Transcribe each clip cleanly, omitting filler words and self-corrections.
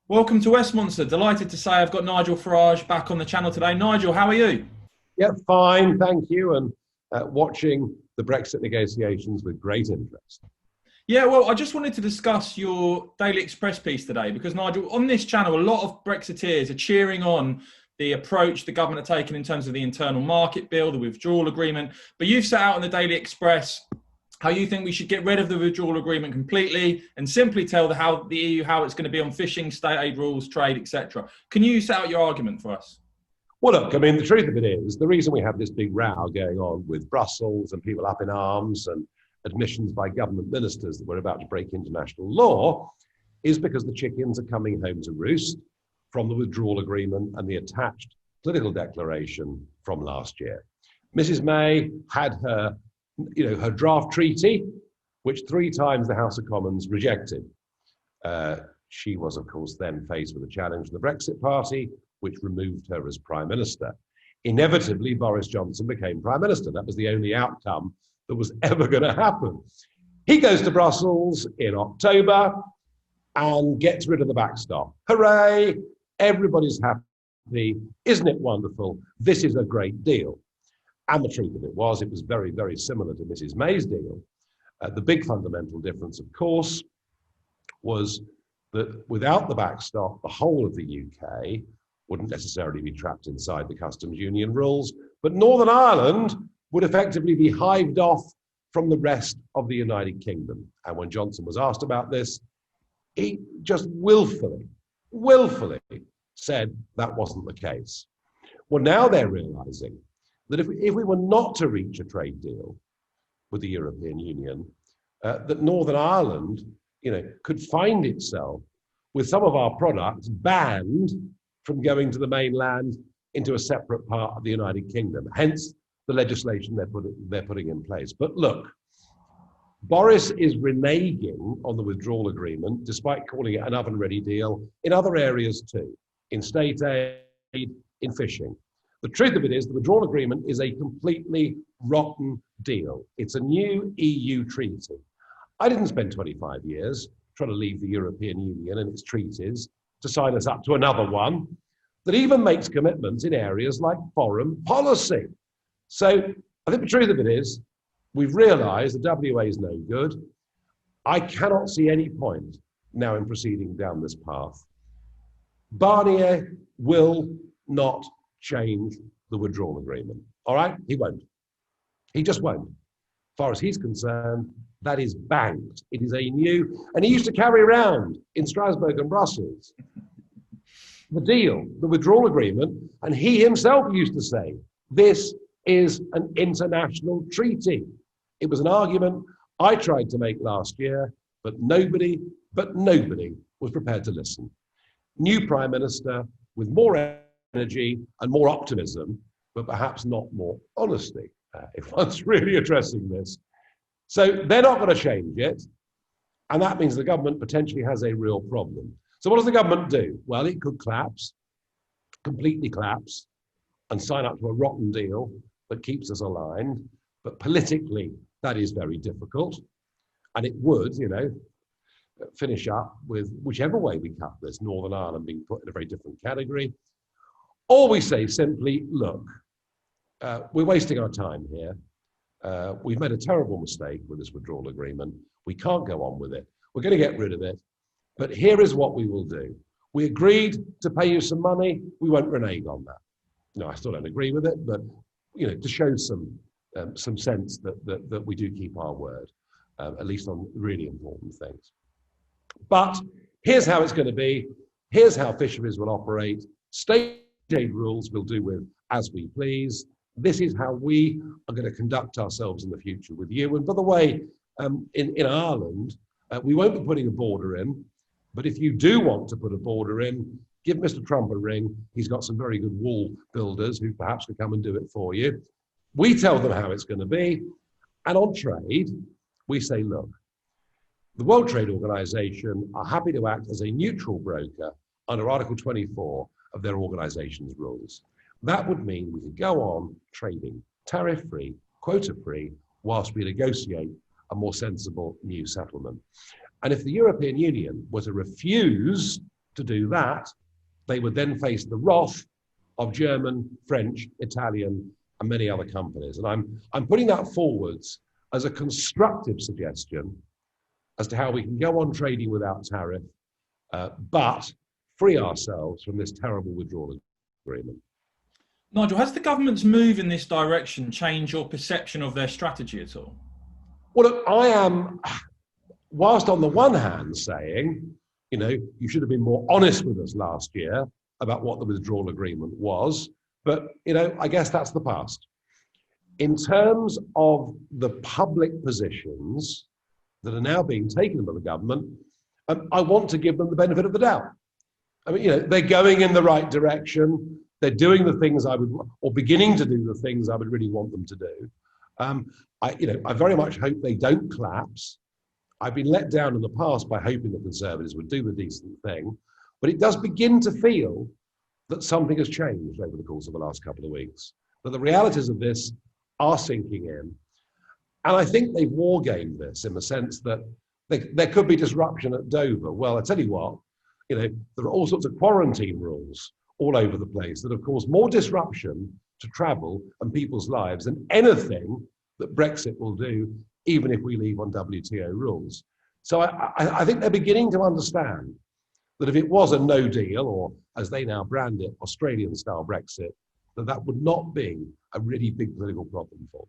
Welcome to Westminster. Delighted to say I've got Nigel Farage back on the channel today. Nigel, how are you? Yeah, fine, thank you. And watching the Brexit negotiations with great interest. Yeah, well, I just wanted to discuss your Daily Express piece today because, Nigel, on this channel, a lot of Brexiteers are cheering on the approach the government are taking in terms of the internal market bill, the withdrawal agreement. But you've set out in the Daily Express how you think we should get rid of the withdrawal agreement completely and simply tell the EU how it's going to be on fishing, state aid rules, trade, etc. Can you set out your argument for us? Well, look, I mean, the truth of it is, the reason we have this big row going on with Brussels and people up in arms and admissions by government ministers that we're about to break international law is because the chickens are coming home to roost from the withdrawal agreement and the attached political declaration from last year. Mrs. May had her draft treaty, which three times the House of Commons rejected. She was, of course, then faced with a challenge from the Brexit Party, which removed her as Prime Minister. Inevitably, Boris Johnson became Prime Minister. That was the only outcome that was ever going to happen. He goes to Brussels in October and gets rid of the backstop. Hooray! Everybody's happy. Isn't it wonderful? This is a great deal. And the truth of it was very, very similar to Mrs. May's deal. The big fundamental difference, of course, was that without the backstop, the whole of the UK wouldn't necessarily be trapped inside the customs union rules, but Northern Ireland would effectively be hived off from the rest of the United Kingdom. And when Johnson was asked about this, he just willfully said that wasn't the case. Well, now they're realizing that if we were not to reach a trade deal with the European Union, that Northern Ireland, could find itself with some of our products banned from going to the mainland into a separate part of the United Kingdom. Hence the legislation they're putting in place. But look, Boris is reneging on the withdrawal agreement, despite calling it an oven-ready deal, in other areas too, in state aid, in fishing. The truth of it is the withdrawal agreement is a completely rotten deal. It's a new EU treaty. I didn't spend 25 years trying to leave the European Union and its treaties to sign us up to another one that even makes commitments in areas like foreign policy. So I think the truth of it is we've realized the WA is no good. I cannot see any point now in proceeding down this path. Barnier will not change the withdrawal agreement. All right? He won't. He just won't. As far as he's concerned, that is banked. It is a new, and he used to carry around in Strasbourg and Brussels the deal, the withdrawal agreement, and he himself used to say, this is an international treaty. It was an argument I tried to make last year, but nobody was prepared to listen. New Prime Minister with more energy and more optimism, but perhaps not more honesty, if one's really addressing this. So they're not going to change it, and that means the government potentially has a real problem. So what does the government do? Well, it could collapse, completely collapse, and sign up to a rotten deal that keeps us aligned, but politically that is very difficult, and it would, finish up with whichever way we cut this, Northern Ireland being put in a very different category. Or we say simply, look, we're wasting our time here. We've made a terrible mistake with this withdrawal agreement. We can't go on with it. We're going to get rid of it. But here is what we will do. We agreed to pay you some money. We won't renege on that. No, I still don't agree with it, but to show some sense that we do keep our word, at least on really important things. But here's how it's going to be. Here's how fisheries will operate. State aid rules we'll do with as we please. This is how we are going to conduct ourselves in the future with you. And by the way, in Ireland, we won't be putting a border in, but if you do want to put a border in, give Mr. Trump a ring. He's got some very good wall builders who perhaps could come and do it for you. We tell them how it's going to be. And on trade, we say, look, the World Trade Organization are happy to act as a neutral broker under Article 24 of their organization's rules. That would mean we could go on trading tariff-free, quota-free, whilst we negotiate a more sensible new settlement. And if the European Union were to refuse to do that, they would then face the wrath of German, French, Italian, and many other companies. And I'm putting that forwards as a constructive suggestion as to how we can go on trading without tariff, but free ourselves from this terrible withdrawal agreement. Nigel, has the government's move in this direction changed your perception of their strategy at all? Well, look, I am, whilst on the one hand saying, you know, you should have been more honest with us last year about what the withdrawal agreement was, but, you know, I guess that's the past. In terms of the public positions that are now being taken by the government, I want to give them the benefit of the doubt. I mean, you know, they're going in the right direction. They're doing the things I would, or beginning to do the things I would really want them to do. I very much hope they don't collapse. I've been let down in the past by hoping the Conservatives would do the decent thing, but it does begin to feel that something has changed over the course of the last couple of weeks, that the realities of this are sinking in. And I think they've wargamed this in the sense that there could be disruption at Dover. Well, I tell you what, you know, there are all sorts of quarantine rules all over the place that have caused more disruption to travel and people's lives than anything that Brexit will do, even if we leave on WTO rules. So I think they're beginning to understand that if it was a no deal, or as they now brand it, Australian-style Brexit, that would not be a really big political problem for them.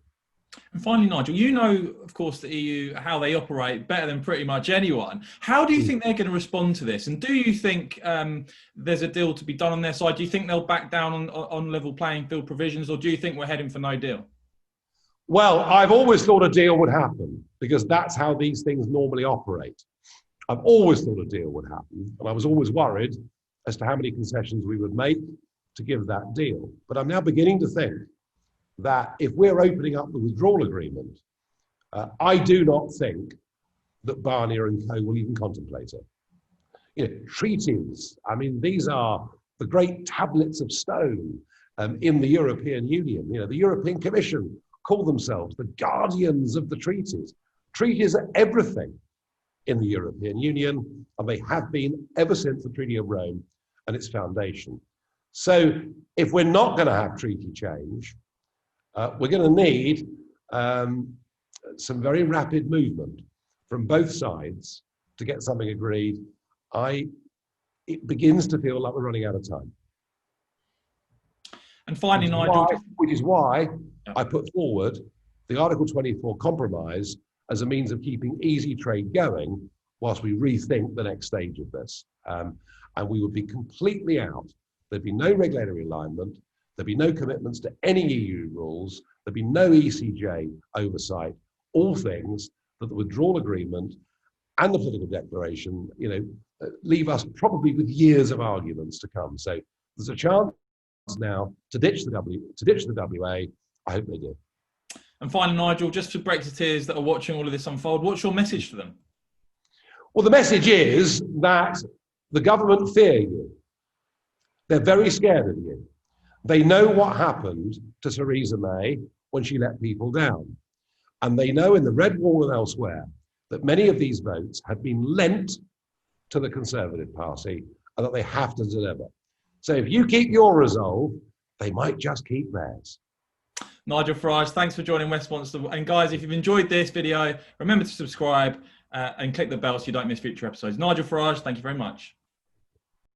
And finally, Nigel, you know, of course, the EU, how they operate better than pretty much anyone. How do you think they're going to respond to this? And do you think there's a deal to be done on their side? Do you think they'll back down on level playing field provisions, or do you think we're heading for no deal? Well, I've always thought a deal would happen because that's how these things normally operate. I've always thought a deal would happen, and I was always worried as to how many concessions we would make to give that deal. But I'm now beginning to think that if we're opening up the withdrawal agreement, I do not think that Barnier and co will even contemplate it. You know, treaties, I mean, these are the great tablets of stone in the European Union. You know, the European Commission call themselves the guardians of the treaties. Treaties are everything in the European Union, and they have been ever since the Treaty of Rome and its foundation. So if we're not going to have treaty change, we're going to need some very rapid movement from both sides to get something agreed. It begins to feel like we're running out of time. And finally, Nigel, which is why I put forward the Article 24 compromise as a means of keeping easy trade going whilst we rethink the next stage of this. And we would be completely out. There'd be no regulatory alignment. There'd be no commitments to any EU rules. There'd be no ECJ oversight. All things that the withdrawal agreement and the political declaration, you know, leave us probably with years of arguments to come. So there's a chance now to ditch the WA. I hope they do. And finally, Nigel, just for Brexiteers that are watching all of this unfold, what's your message to them? Well, the message is that the government fear you. They're very scared of you. They know what happened to Theresa May when she let people down. And they know in the Red Wall and elsewhere that many of these votes have been lent to the Conservative Party and that they have to deliver. So if you keep your resolve, they might just keep theirs. Nigel Farage, thanks for joining Westminster. And guys, if you've enjoyed this video, remember to subscribe and click the bell so you don't miss future episodes. Nigel Farage, thank you very much.